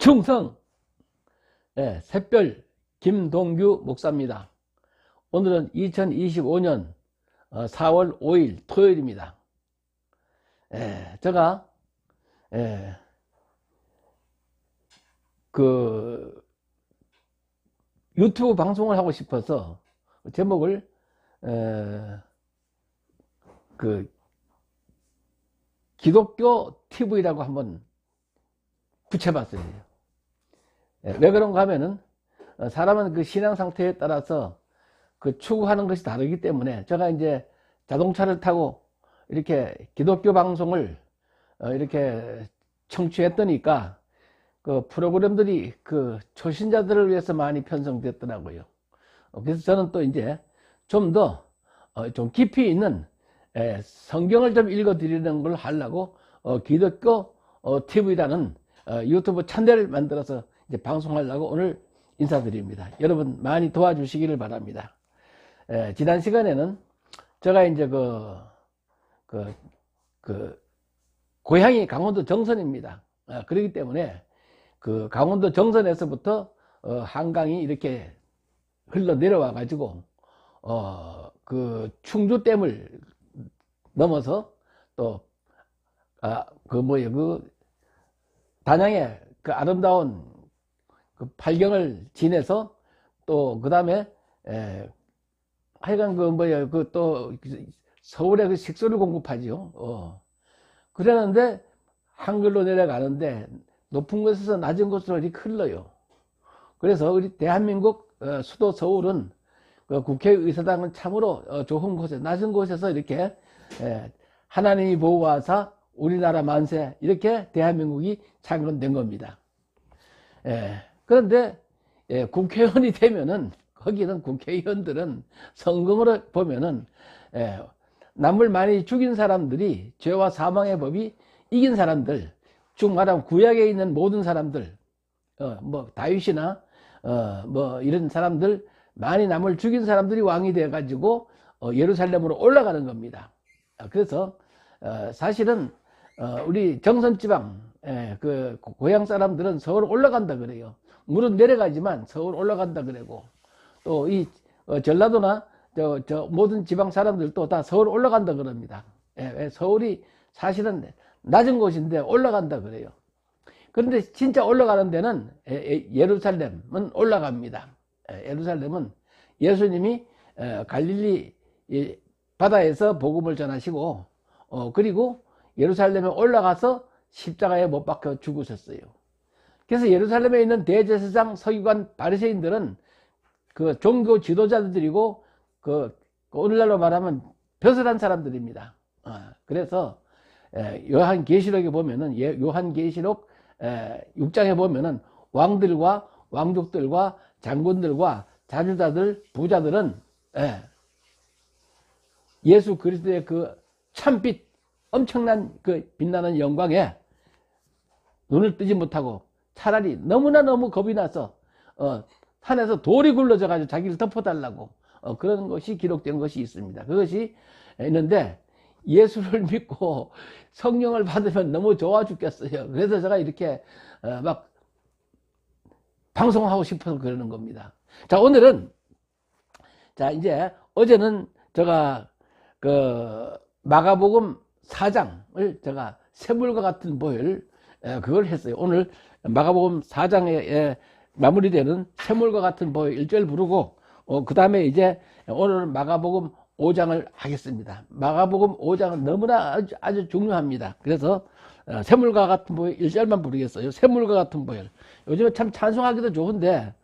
충성 샛별 김동규 목사입니다. 오늘은 2025년 4월 5일 토요일입니다. 제가 그 유튜브 방송을 하고 싶어서 제목을 그 기독교 TV라고 한번 붙여봤어요. 왜 그런가 하면은 사람은 그 신앙 상태에 따라서 그 추구하는 것이 다르기 때문에 제가 이제 자동차를 타고 이렇게 기독교 방송을 이렇게 청취했더니까 그 프로그램들이 그 초신자들을 위해서 많이 편성됐더라고요. 그래서 저는 또 이제 좀 더 좀 깊이 있는 성경을 좀 읽어 드리는 걸 하려고 기독교 TV라는 유튜브 채널을 만들어서 이제 방송하려고 오늘 인사드립니다. 여러분 많이 도와주시기를 바랍니다. 지난 시간에는 제가 이제 고향이 강원도 정선입니다. 그렇기 때문에 그 강원도 정선에서부터 한강이 이렇게 흘러 내려와 가지고 그 충주댐을 넘어서 또 단양의 그 아름다운 그 팔경을 지내서 또 그 다음에 하여간 또 서울의 그 식수를 공급하지요. 그러는데 한글로 내려가는데 높은 곳에서 낮은 곳으로 이렇게 흘러요. 그래서 우리 대한민국 수도 서울은 그 국회의사당은 참으로 좋은 곳에 낮은 곳에서 이렇게 하나님이 보호하사 우리나라 만세 이렇게 대한민국이 창건된 겁니다. 그런데 국회의원이 되면은 거기는 국회의원들은 성경으로 보면은 남을 많이 죽인 사람들이 죄와 사망의 법이 이긴 사람들, 쭉 말하면 구약에 있는 모든 사람들, 다윗이나 이런 사람들, 많이 남을 죽인 사람들이 왕이 되어 가지고 예루살렘으로 올라가는 겁니다. 그래서 사실은 우리 정선지방 그 고향 사람들은 서울 올라간다 그래요. 물은 내려가지만 서울 올라간다 그러고, 또 이 전라도나 저 모든 지방 사람들도 다 서울 올라간다 그럽니다. 서울이 사실은 낮은 곳인데 올라간다 그래요. 그런데 진짜 올라가는 데는 예루살렘은 올라갑니다. 예루살렘은 예수님이 갈릴리 바다에서 복음을 전하시고 그리고 예루살렘에 올라가서 십자가에 못 박혀 죽으셨어요. 그래서 예루살렘에 있는 대제사장, 서기관, 바리새인들은 그 종교 지도자들이고 그 오늘날로 말하면 벼슬한 사람들입니다. 그래서 요한계시록에 보면은 요한계시록 6장에 보면은 왕들과 왕족들과 장군들과 자주자들, 부자들은 예수 그리스도의 그 참빛, 엄청난 그 빛나는 영광에 눈을 뜨지 못하고 차라리 너무나 너무 겁이 나서 산에서 돌이 굴러져 가지고 자기를 덮어달라고 그런 것이 기록된 것이 있습니다. 그것이 있는데 예수를 믿고 성령을 받으면 너무 좋아 죽겠어요. 그래서 제가 이렇게 막 방송하고 싶어서 그러는 겁니다. 자, 오늘은 이제 어제는 제가 그 마가복음 4장을 제가 샘물과 같은 보혈 그걸 했어요. 오늘 마가복음 4장에 마무리되는 샘물과 같은 보혈 1절 부르고 그 다음에 이제 오늘은 마가복음 5장을 하겠습니다. 마가복음 5장은 너무나 아주 중요합니다. 그래서 샘물과 같은 보혈 1절만 부르겠어요. 샘물과 같은 보혈. 요즘에 참 찬송하기도 좋은데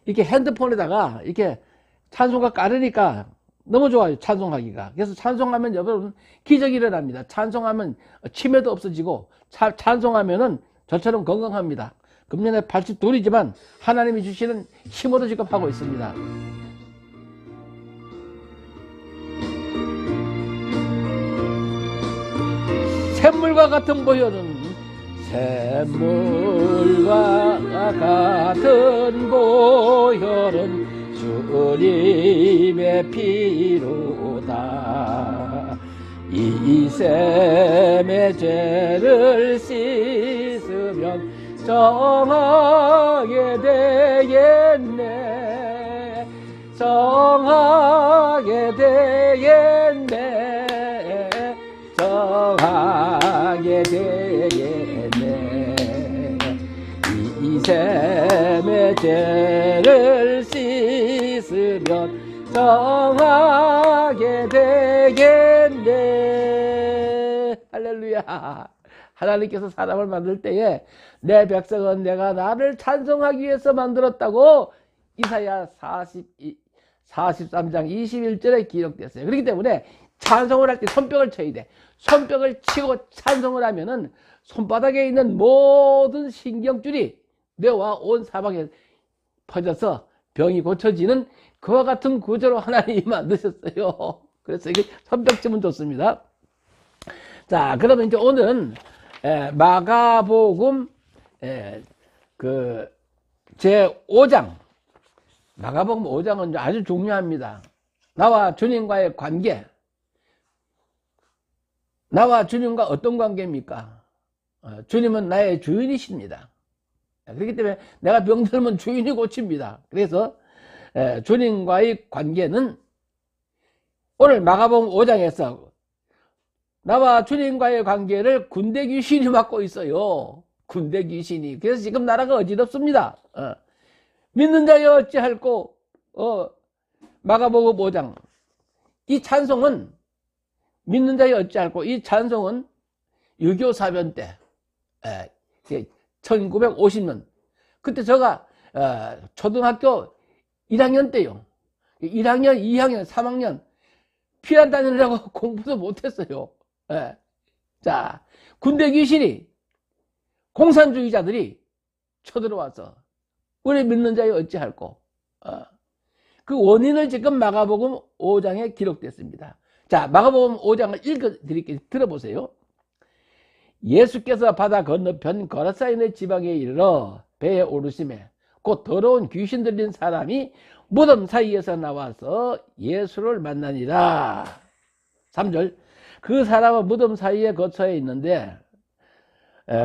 이렇게 핸드폰에다가 이렇게 찬송가 깔으니까 너무 좋아요. 찬송하기가. 그래서 찬송하면 여러분 기적이 일어납니다. 찬송하면 치매도 없어지고 찬송하면은 저처럼 건강합니다. 금년에 82이지만 하나님이 주시는 힘으로 지금 하고 있습니다. 샘물과 같은 보혈은 샘물과 같은 보혈은 주님의 피로다. 이 셈의 죄를 씻으면 정하게 되겠네. 정하게 되겠네. 정하게 되겠네. 이 셈의 죄를 씻으면 정하게 되겠네. 할렐루야. 하나님께서 사람을 만들 때에 내 백성은 내가 나를 찬송하기 위해서 만들었다고 이사야 43장 21절에 기록됐어요. 그렇기 때문에 찬송을 할 때 손뼉을 쳐야 돼. 손뼉을 치고 찬송을 하면은 손바닥에 있는 모든 신경줄이 뇌와 온 사방에 퍼져서 병이 고쳐지는 그와 같은 구조로 하나님이 만드셨어요. 그래서 이게 손뼉 치면 좋습니다. 자, 그러면 이제 오늘은 마가복음 제 5장, 마가복음 5장은 아주 중요합니다. 나와 주님과의 관계. 나와 주님과 어떤 관계입니까? 주님은 나의 주인이십니다. 그렇기 때문에 내가 병들면 주인이 고칩니다. 그래서 주님과의 관계는 오늘 마가복음 5장에서 나와 주님과의 관계를 군대 귀신이 맡고 있어요. 군대 귀신이. 그래서 지금 나라가 어지럽습니다. 믿는 자여 어찌할꼬. 마가복음 5장. 이 찬송은 믿는 자여 어찌할꼬. 이 찬송은 유교 사변 때 1950년 그때 제가 초등학교 1학년 때요. 1학년, 2학년, 3학년 피난 다니느라고 공부도 못했어요. 자, 군대 귀신이 공산주의자들이 쳐들어와서 우리 믿는 자여 어찌할꼬. 그 원인을 지금 마가복음 5장에 기록됐습니다. 자, 마가복음 5장을 읽어드릴게요. 들어보세요. 예수께서 바다 건너편 거라사인의 지방에 이르러 배에 오르심에 곧 더러운 귀신 들린 사람이 무덤 사이에서 나와서 예수를 만나니라. 3절. 그 사람은 무덤 사이에 거처해 있는데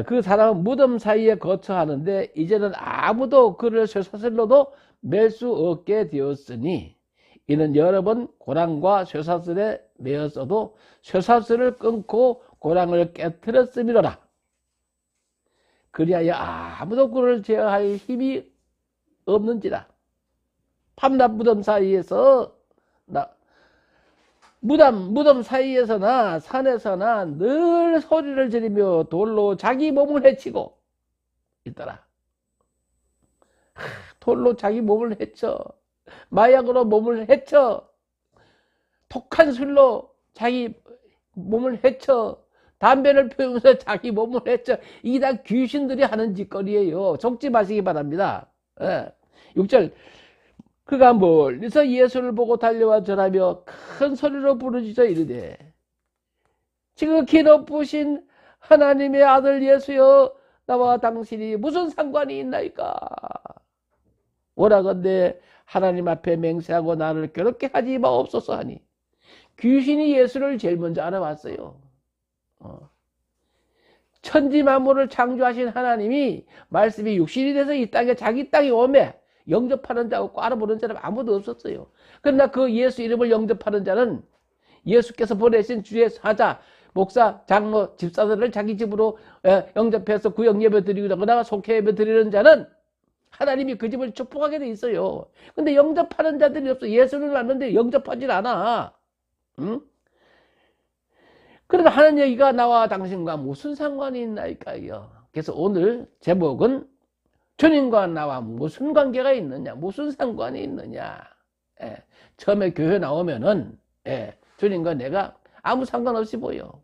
그 사람은 무덤 사이에 거처하는데 이제는 아무도 그를 쇠사슬로도 맬 수 없게 되었으니 이는 여러 번 고랑과 쇠사슬에 매었어도 쇠사슬을 끊고 고랑을 깨뜨렸음이로라. 그리하여 아무도 그를 제어할 힘이 없는지라. 밤낮 무덤 사이에서 무덤 사이에서나 산에서나 늘 소리를 지르며 돌로 자기 몸을 해치고 있더라. 돌로 자기 몸을 해쳐, 마약으로 몸을 해쳐, 독한 술로 자기 몸을 해쳐, 담배를 피우면서 자기 몸을 해쳐. 이게 다 귀신들이 하는 짓거리예요. 속지 마시기 바랍니다. 6절. 그가 멀리서 예수를 보고 달려와 절하며 큰 소리로 부르짖어 이르되 지극히 높으신 하나님의 아들 예수여, 나와 당신이 무슨 상관이 있나이까. 오라건대 하나님 앞에 맹세하고 나를 괴롭게 하지 마옵소서 하니. 귀신이 예수를 제일 먼저 알아봤어요. 천지 만물을 창조하신 하나님이 말씀이 육신이 돼서 이 땅에 자기 땅에 오매 영접하는 자고 알아보는 사람 아무도 없었어요. 그러나 그 예수 이름을 영접하는 자는 예수께서 보내신 주의 사자, 목사, 장로, 집사들을 자기 집으로 영접해서 구역 예배 드리거나 속회 예배 드리는 자는 하나님이 그 집을 축복하게 돼 있어요. 근데 영접하는 자들이 없어. 예수는 왔는데 영접하질 않아. 응? 그러나 하는 얘기가 나와 당신과 무슨 상관이 있나이까요. 그래서 오늘 제목은 주님과 나와 무슨 관계가 있느냐, 무슨 상관이 있느냐. 처음에 교회 나오면은 주님과 내가 아무 상관없이 보여.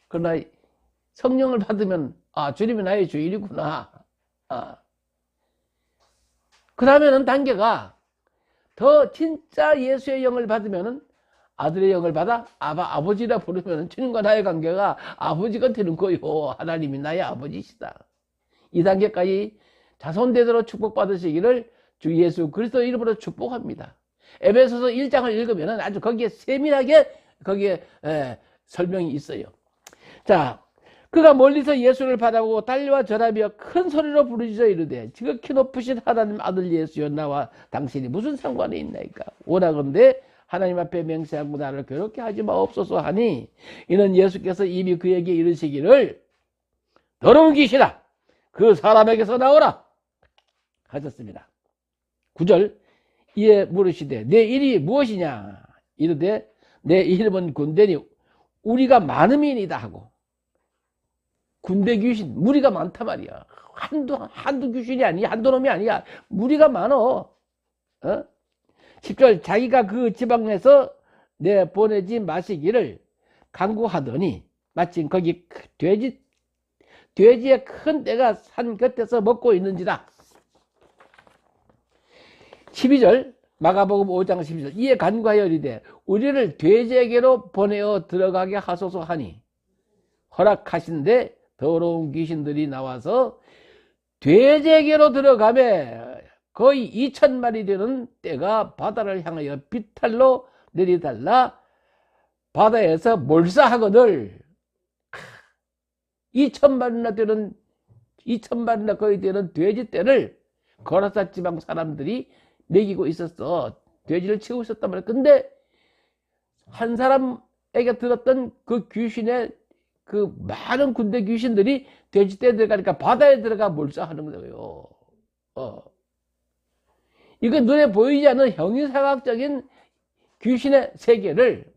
그러나 성령을 받으면 주님이 나의 주인이구나. 그 다음에는 단계가 더 진짜 예수의 영을 받으면은 아들의 영을 받아 아버지라 부르면 주님과 나의 관계가 아버지가 되는 거요. 하나님이 나의 아버지시다. 이 단계까지 자손대대로 축복받으시기를 주 예수 그리스도 이름으로 축복합니다. 에베소서 1장을 읽으면 아주 거기에 세밀하게 거기에 설명이 있어요. 자, 그가 멀리서 예수를 바라보고 달려와 절하며 큰 소리로 부르짖어 이르되 지극히 높으신 하나님 아들 예수여 나와 당신이 무슨 상관이 있나이까. 오라건대 하나님 앞에 맹세하고 나를 괴롭게 하지 마옵소서 하니 이는 예수께서 이미 그에게 이르시기를 더러운 귀신아 그 사람에게서 나오라 하셨습니다. 9절 이에 물으시되 내 일이 무엇이냐 이르되 내 이름은 군대니 우리가 많음이니이다 하고. 군대 귀신 무리가 많단 말이야. 한두 귀신이 아니야. 한두 놈이 아니야. 무리가 많어. 10절 자기가 그 지방에서 내 보내지 마시기를 간구하더니 마침 거기 돼지의 큰 떼가 산 곁에서 먹고 있는지라. 12절 마가복음 5장 12절 이에 간구하여 이르되 우리를 돼지에게로 보내어 들어가게 하소서 하니 허락하신데 더러운 귀신들이 나와서 돼지에게로 들어가매 거의 2,000마리 되는 떼가 바다를 향하여 비탈로 내리달라 바다에서 몰사하거늘. 2,000마리나 거의 되는 돼지 떼를 거라사 지방 사람들이 먹이고 있었어. 돼지를 치고 있었단 말이야. 근데 한 사람에게 들었던 그 귀신의 그 많은 군대 귀신들이 돼지떼에 들어가니까 바다에 들어가 몰사하는 거예요. 이건 눈에 보이지 않는 형이상학적인 귀신의 세계를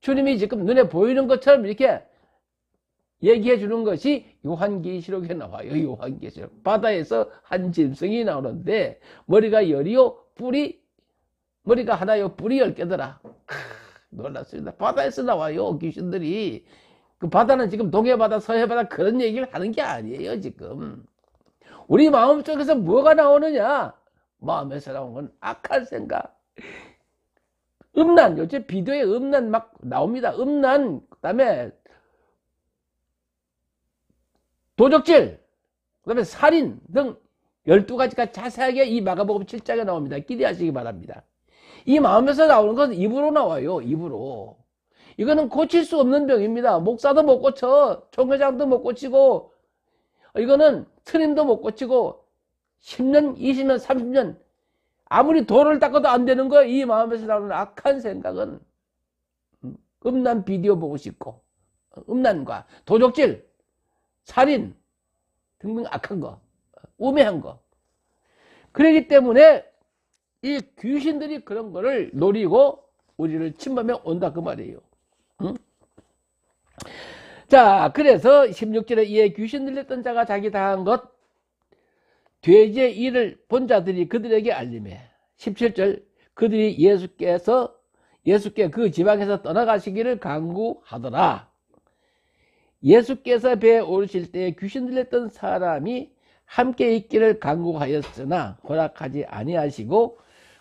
주님이 지금 눈에 보이는 것처럼 이렇게 얘기해 주는 것이 요한계시록에 나와요. 요한계시록. 바다에서 한 짐승이 나오는데 머리가 열이요 머리가 하나요 뿔이 10개더라. 놀랐습니다. 바다에서 나와요 귀신들이. 그 바다는 지금 동해바다 서해바다 그런 얘기를 하는 게 아니에요. 지금 우리 마음속에서 뭐가 나오느냐. 마음에서 나오는 건 악한 생각, 음란. 요새 비디오에 음란 막 나옵니다. 음란, 그 다음에 도적질, 그 다음에 살인 등 12가지가 자세하게 이 마가복음 7장에 나옵니다. 기대하시기 바랍니다. 이 마음에서 나오는 건 입으로 나와요. 입으로. 이거는 고칠 수 없는 병입니다. 목사도 못 고쳐, 총회장도 못 고치고, 이거는 스님도 못 고치고 10년, 20년, 30년 아무리 돌을 닦아도 안 되는 거예요. 이 마음에서 나오는 악한 생각은. 음란 비디오 보고 싶고, 음란과 도적질, 살인 등등 악한 거, 우매한 거. 그렇기 때문에 이 귀신들이 그런 거를 노리고 우리를 침범해 온다 그 말이에요. 응? 자, 그래서 16절에 이에 귀신 들렸던 자가 자기 당한 것 돼지의 일을 본 자들이 그들에게 알림해. 17절 그들이 예수께 그 지방에서 떠나가시기를 간구하더라. 예수께서 배에 오르실 때 귀신 들렸던 사람이 함께 있기를 간구하였으나 허락하지 아니하시고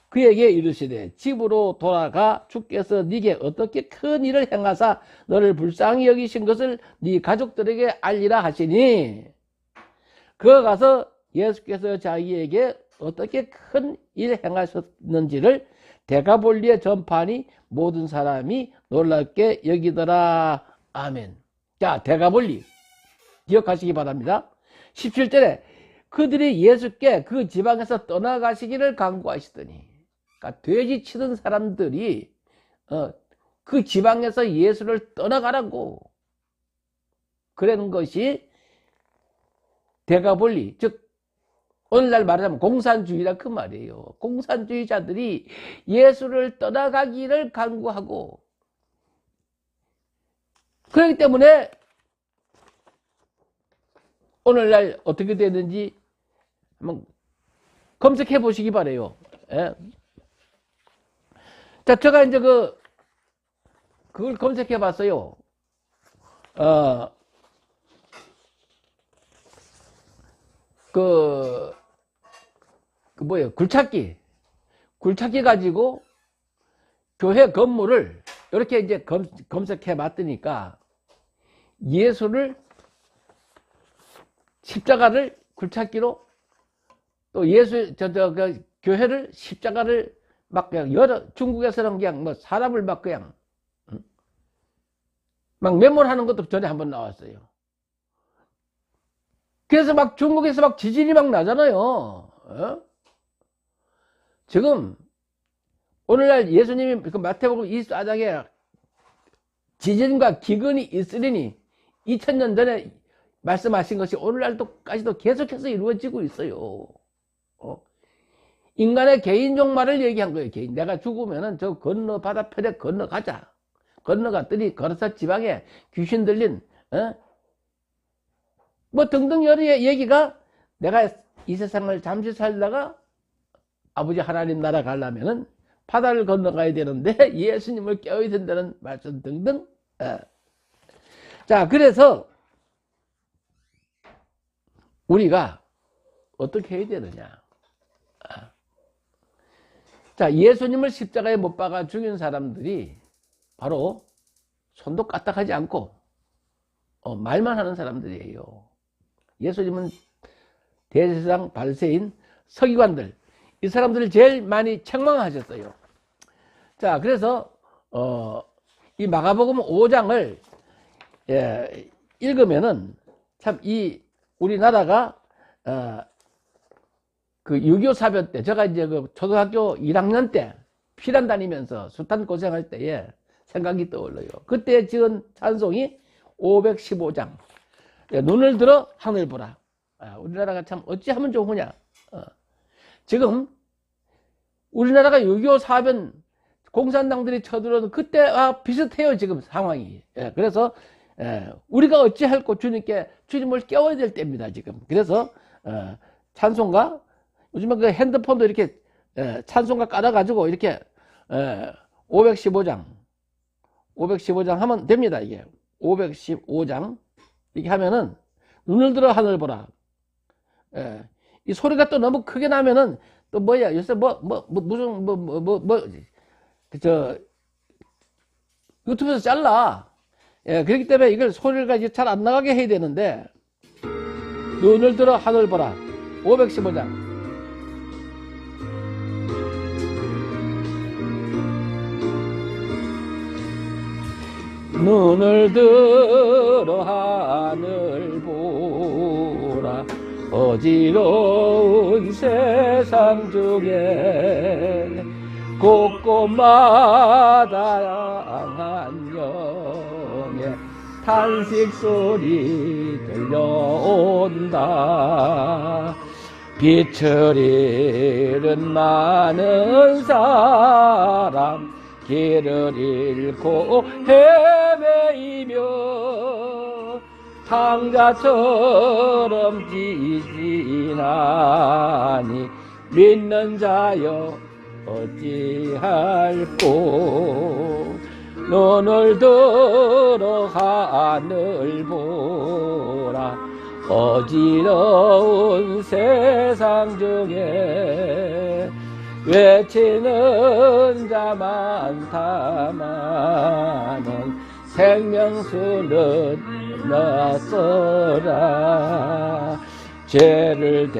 그에게 이르시되 집으로 돌아가 주께서 네게 어떻게 큰 일을 행하사 너를 불쌍히 여기신 것을 네 가족들에게 알리라 하시니 그가 가서 예수께서 자기에게 어떻게 큰 일을 행하셨는지를 데가볼리에 전파하니 모든 사람이 놀랍게 여기더라. 아멘. 자, 데가볼리 기억하시기 바랍니다. 17절에 그들이 예수께 그 지방에서 떠나가시기를 간구하시더니, 그러니까 돼지 치던 사람들이 그 지방에서 예수를 떠나가라고 그런 것이 데가볼리, 즉 오늘날 말하자면 공산주의라 그 말이에요. 공산주의자들이 예수를 떠나가기를 간구하고, 그렇기 때문에 오늘날 어떻게 되는지 한번 검색해 보시기 바래요. 예? 자, 제가 이제 그걸 검색해 봤어요. 뭐예요? 굴착기 가지고 교회 건물을 이렇게 이제 검색해 봤더니까 예수를 십자가를 굴착기로 또 그 교회를 십자가를 막 그냥 중국에서는 그냥 뭐 사람을 막 그냥 막 매몰하는 것도 전에 한번 나왔어요. 그래서 막 중국에서 막 지진이 막 나잖아요. 어? 지금 오늘날 예수님이 그 마태복음 24장에 지진과 기근이 있으리니 2000년 전에 말씀하신 것이 오늘날까지도 계속해서 이루어지고 있어요. 인간의 개인 종말을 얘기한 거예요. 개인. 내가 죽으면은 저 건너 바다편에 건너가자. 건너갔더니 걸어서 지방에 귀신 들린 뭐 등등 여러 얘기가, 내가 이 세상을 잠시 살다가 아버지 하나님 나라 가려면은 바다를 건너가야 되는데 예수님을 깨워야 된다는 말씀 등등. 자, 그래서 우리가 어떻게 해야 되느냐. 자, 예수님을 십자가에 못 박아 죽인 사람들이 바로 손도 까딱하지 않고 말만 하는 사람들이에요. 예수님은 대제사장, 바리새인, 서기관들, 이 사람들을 제일 많이 책망하셨어요. 자, 그래서 이 마가복음 5장을 읽으면은 참 이 우리나라가 그 6.25 사변 때, 제가 이제 그 초등학교 1학년 때 피난 다니면서 수탄 고생할 때에 생각이 떠올라요. 그때 지은 찬송이 515장. 눈을 들어 하늘 보라. 우리나라가 참 어찌하면 좋으냐. 지금 우리나라가 6.25 사변 공산당들이 쳐들어오는 그때와 비슷해요. 지금 상황이. 그래서 우리가 어찌할꼬 주님을 깨워야 될 때입니다. 지금. 그래서 찬송가, 요즘에 그 핸드폰도 이렇게 찬송가 깔아가지고 이렇게 515장 하면 됩니다. 이게 515장 이렇게 하면은 눈을 들어 하늘 보라. 이 소리가 또 너무 크게 나면은 또 뭐야, 요새 무슨 저 유튜브에서 잘라. 그렇기 때문에 이걸 소리가 잘 안 나가게 해야 되는데, 눈을 들어 하늘 보라. 515장. 눈을 들어 하늘 보라. 어지러운 세상 중에 곳곳마다 안녕의 탄식 소리 들려온다. 빛을 잃은 많은 사람 길을 잃고 헤매이며 상자처럼 지지나니 믿는 자여 어찌할꼬. 눈을 들어 하늘 보라. 어지러운 세상 중에 외치는 자 많다마는 생명수는 낯설아. 죄를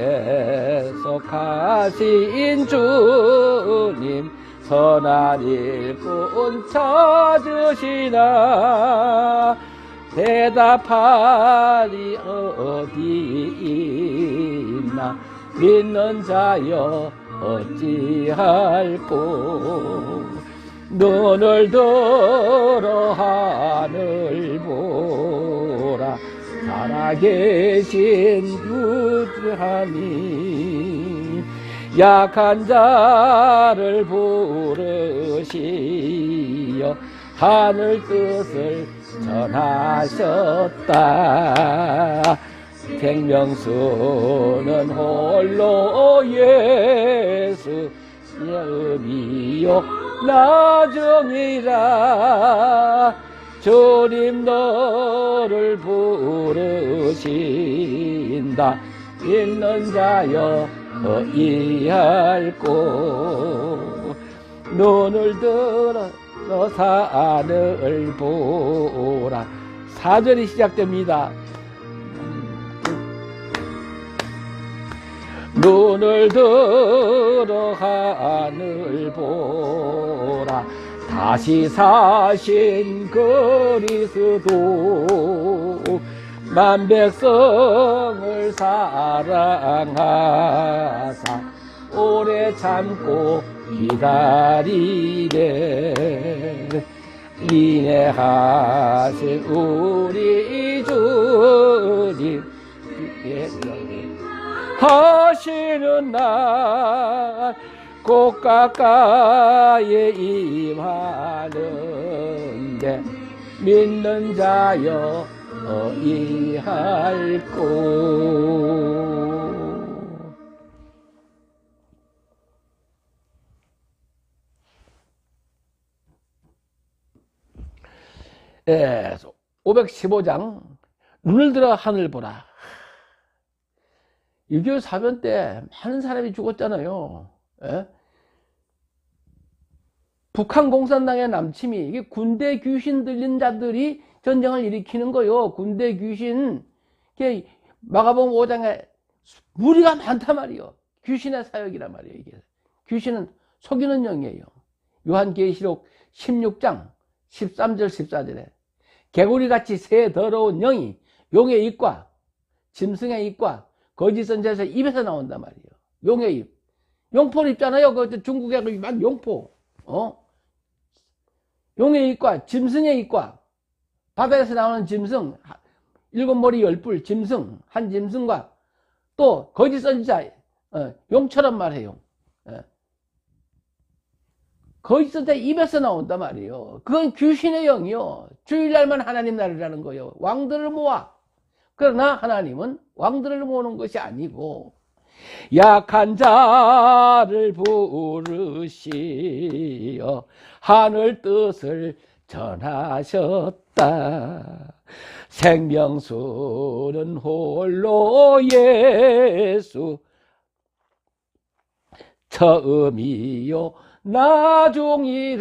대속하신 주님 선한 일꾼 찾으시나. 대답하리 어디 있나. 믿는 자여 어찌할꼬. 눈을 들어 하늘 보라. 살아계신 유주하니 약한 자를 부르시어 하늘 뜻을 전하셨다. 생명수는 홀로 예수 예음이요 나중이라. 주님 너를 부르신다. 있는 자여 어이할꼬. 눈을 들어 산을 보라. 4절이 시작됩니다. 눈을 들어 하늘 보라. 다시 사신 그리스도 만 백성을 사랑하사 오래 참고 기다리네. 인내하신 우리 주님 하시는 날 꼭 가까이에 임하는데 믿는 자여 이할고. 예, 515장 눈을 들어 하늘 보라. 6.25 사변 때 많은 사람이 죽었잖아요. 예? 북한 공산당의 남침이, 이게 군대 귀신 들린 자들이 전쟁을 일으키는 거요. 군대 귀신. 마가복음 5장에 무리가 많단 말이요. 귀신의 사역이란 말이에요. 이게 귀신은 속이는 영이에요. 요한계시록 16장 13절 14절에 개구리같이 새 더러운 영이 용의 입과 짐승의 입과 거짓 선지자의 입에서 나온단 말이에요. 용의 입. 용포를 입잖아요. 그 중국에 막 용포. 용의 입과 짐승의 입과 바다에서 나오는 짐승 7머리 10뿔 짐승 한 짐승과 또 거짓 선지자 용처럼 말해요. 거짓 선지자 입에서 나온단 말이에요. 그건 귀신의 영이요. 주일날만 하나님 나라라는 거예요. 왕들을 모아. 그러나 하나님은 왕들을 모으는 것이 아니고 약한 자를 부르시어 하늘 뜻을 전하셨다. 생명수는 홀로 예수 처음이요 나중이라.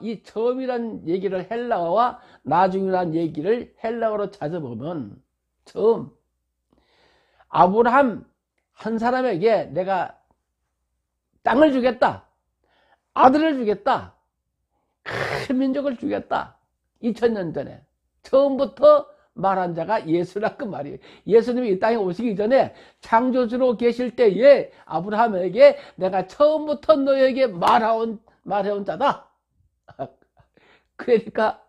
이 처음이란 얘기를 헬라어와 나중이란 얘기를 헬라어로 찾아보면 처음, 아브라함 한 사람에게 내가 땅을 주겠다, 아들을 주겠다, 큰 민족을 주겠다. 2000년 전에 처음부터 말한 자가 예수라 그 말이에요. 예수님이 이 땅에 오시기 전에 창조주로 계실 때에 아브라함에게 내가 처음부터 너에게 말해온 자다. 그러니까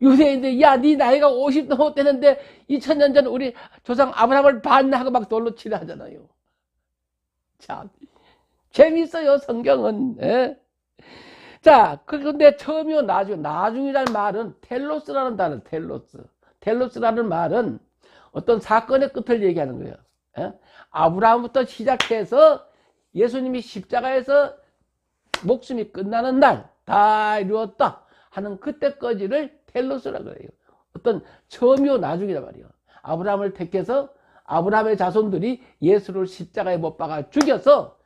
유대인들이 야, 네 나이가 50 넘었대는데 2000년 전 우리 조상 아브라함을 봤나 하고 막 돌로 치려 하잖아요. 참 재밌어요 성경은. 예? 자, 그런데 처음이요 나중이라는 말은 텔로스라는 단어. 텔로스라는 말은 어떤 사건의 끝을 얘기하는 거예요. 예? 아브라함부터 시작해서 예수님이 십자가에서 목숨이 끝나는 날 다 이루었다 하는 그때까지를 텔로스라고 그래요. 어떤 처음이요 나중이란 말이에요. 아브라함을 택해서 아브라함의 자손들이 예수를 십자가에 못 박아 죽여서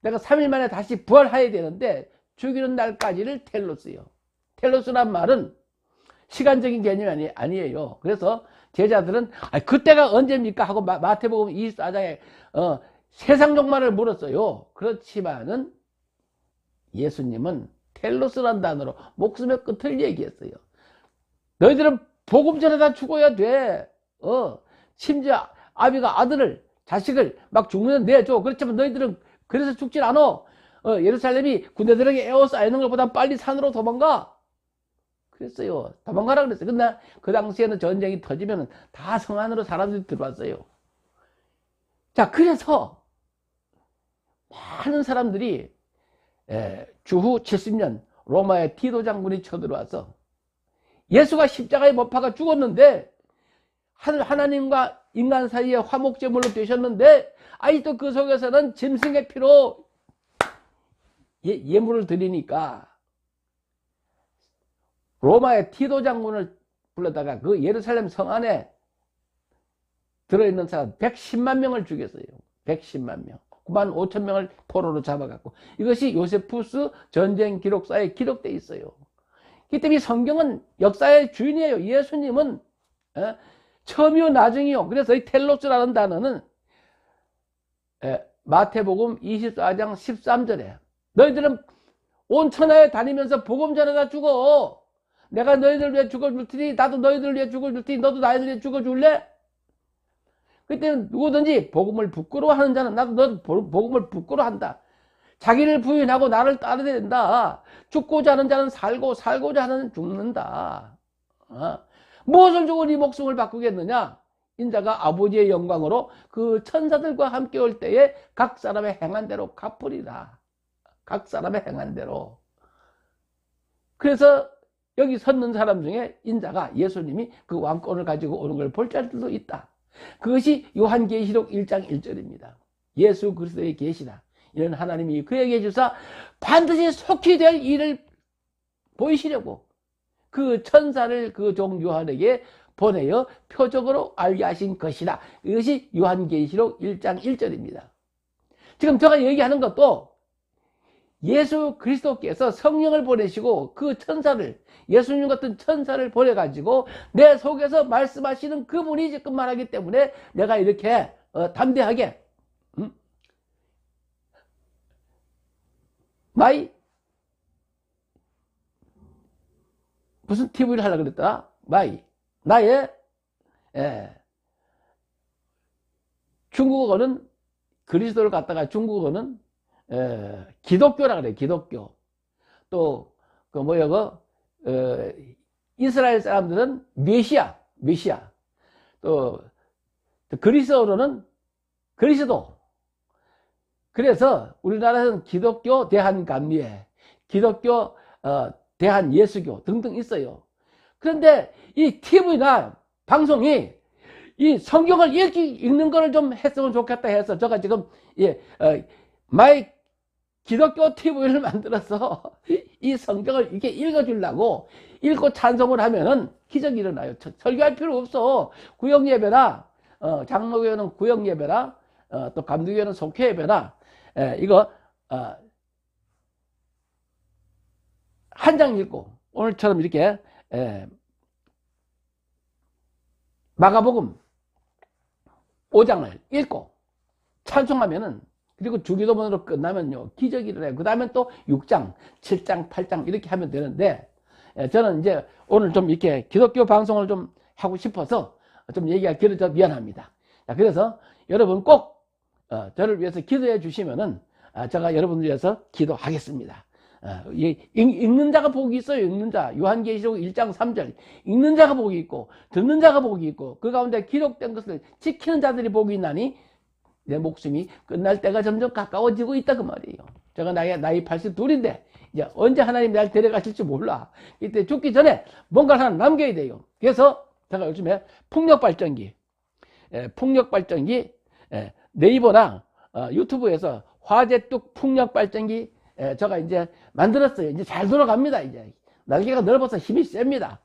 내가 3일 만에 다시 부활해야 되는데 죽이는 날까지를 텔로스요. 텔로스란 말은 시간적인 개념이 아니에요. 그래서 제자들은 그때가 언제입니까 하고 마태복음 24장에 세상 종말을 물었어요. 그렇지만은 예수님은 텔로스란 단어로 목숨의 끝을 얘기했어요. 너희들은 복음 전에다 죽어야 돼. 심지어 아비가 자식을 막 죽는 내줘. 그렇지만 너희들은 그래서 죽질 않아. 예루살렘이 군대들에게 에워싸이는 것보다 빨리 산으로 도망가. 그랬어요. 도망가라 그랬어요. 근데 그 당시에는 전쟁이 터지면 다 성 안으로 사람들이 들어왔어요. 자, 그래서 많은 사람들이 주후 70년 로마의 티도 장군이 쳐들어와서 예수가 십자가에 못 박아 죽었는데 하나님과 인간 사이에 화목제물로 되셨는데 아직도 그 속에서는 짐승의 피로 예물을 드리니까 로마의 티도 장군을 불러다가 그 예루살렘 성 안에 들어있는 사람 110만 명을 죽였어요. 110만 명. 9만 5천 명을 포로로 잡아갔고, 이것이 요세푸스 전쟁 기록사에 기록되어 있어요. 그렇기 때문에 성경은 역사의 주인이에요. 예수님은 처음이요 나중이요. 그래서 이 텔로스라는 단어는 마태복음 24장 13절에 너희들은 온 천하에 다니면서 복음 전하다 죽어. 내가 너희들 위해 죽어줄 테니 나도 너희들 위해 죽어줄 테니 너도 나희들 위해 죽어줄래? 그때는 누구든지 복음을 부끄러워하는 자는 나도 너도 복음을 부끄러워한다. 자기를 부인하고 나를 따르야 된다. 죽고자 하는 자는 살고 살고자 하는 자는 죽는다. 무엇을 주고 네 목숨을 바꾸겠느냐? 인자가 아버지의 영광으로 그 천사들과 함께 올 때에 각 사람의 행한 대로 갚으리라. 각 사람의 행한 대로. 그래서 여기 섰는 사람 중에 인자가 예수님이 그 왕권을 가지고 오는 걸 볼 자들도 있다. 그것이 요한계시록 1장 1절입니다. 예수 그리스도의 계시다. 이런 하나님이 그에게 주사 반드시 속히 될 일을 보이시려고 그 천사를 그 종 요한에게 보내어 표적으로 알게 하신 것이다. 이것이 요한계시록 1장 1절입니다. 지금 제가 얘기하는 것도 예수 그리스도께서 성령을 보내시고 그 천사를, 예수님 같은 천사를 보내가지고 내 속에서 말씀하시는 그분이 지금 말하기 때문에 내가 이렇게 담대하게 무슨 TV를 하려고 그랬더라? 나의 중국어는 그리스도를 갖다가 중국어는 기독교라 그래. 기독교. 또 그 이스라엘 사람들은 메시아. 또 그리스어로는 그리스도. 그래서 우리나라에서는 기독교 대한감리회, 기독교 대한예수교 등등 있어요. 그런데 이 TV나 방송이 이 성경을 읽는 거를 좀 했으면 좋겠다 해서 제가 지금 마이 기독교 TV를 만들어서 이 성경을 이렇게 읽어주려고 읽고 찬송을 하면은 기적이 일어나요. 설교할 필요 없어. 구역예배나 장로교회는 구역예배나 또 감리교회는 속회예배나 이거 한 장 읽고 오늘처럼 이렇게 마가복음 5장을 읽고 찬송하면은, 그리고 주기도문으로 끝나면요 기적이 일어나요. 그 다음엔 또 6장 7장 8장 이렇게 하면 되는데, 저는 이제 오늘 좀 이렇게 기독교 방송을 좀 하고 싶어서 좀 얘기가 길어져 미안합니다. 자, 그래서 여러분 꼭 저를 위해서 기도해 주시면은 제가 여러분을 위해서 기도하겠습니다. 읽는 자가 복이 있어요. 읽는 자. 요한계시록 1장 3절. 읽는 자가 복이 있고 듣는 자가 복이 있고 그 가운데 기록된 것을 지키는 자들이 복이 있나니 내 목숨이 끝날 때가 점점 가까워지고 있다 그 말이에요. 제가 나이 82인데 이제 언제 하나님 날 데려가실지 몰라. 이때 죽기 전에 뭔가를 하나 남겨야 돼요. 그래서 제가 요즘에 풍력발전기 네이버나 유튜브에서 화재뚝 풍력발전기 제가 이제 만들었어요. 이제 잘 돌아갑니다. 이제 날개가 넓어서 힘이 셉니다.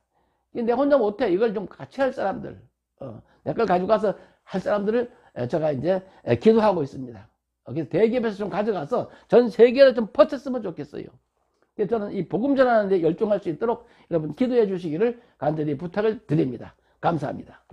내 혼자 못해. 이걸 좀 같이 할 사람들, 내 걸 가지고 가서 할 사람들을 제가 이제 기도하고 있습니다. 그래서 대기업에서 좀 가져가서 전 세계로 좀 퍼쳤으면 좋겠어요. 그래서 저는 이 복음 전하는 데 열중할 수 있도록 여러분 기도해 주시기를 간절히 부탁을 드립니다. 감사합니다.